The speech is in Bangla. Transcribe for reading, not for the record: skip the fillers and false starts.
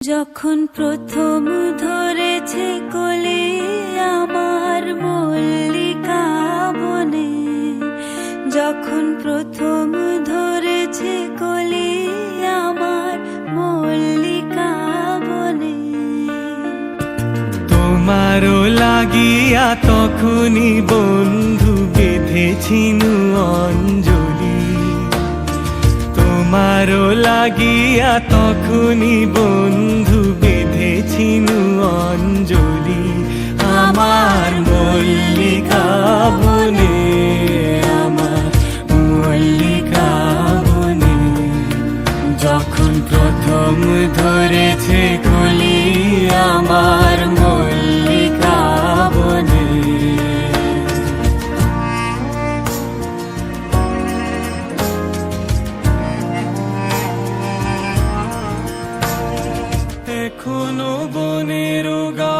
যখন প্রথম ধরেছে কলি আমার মল্লিকা বনে, যখন প্রথম ধরেছে কলি আমার মল্লিকা বনে। তোমারও লাগিয়া তখনই বন্ধু বেঁধেছিনু অঞ্জলি, তোমারও লাগিয়া তখনই বন্ধু বেঁধেছিনু অঞ্জলি। আমার মল্লিকা বনে, আমার মল্লিকা বনে, যখন প্রথম ধরেছে কলি আমার মল্লিকা বনে। এখনো বনের গা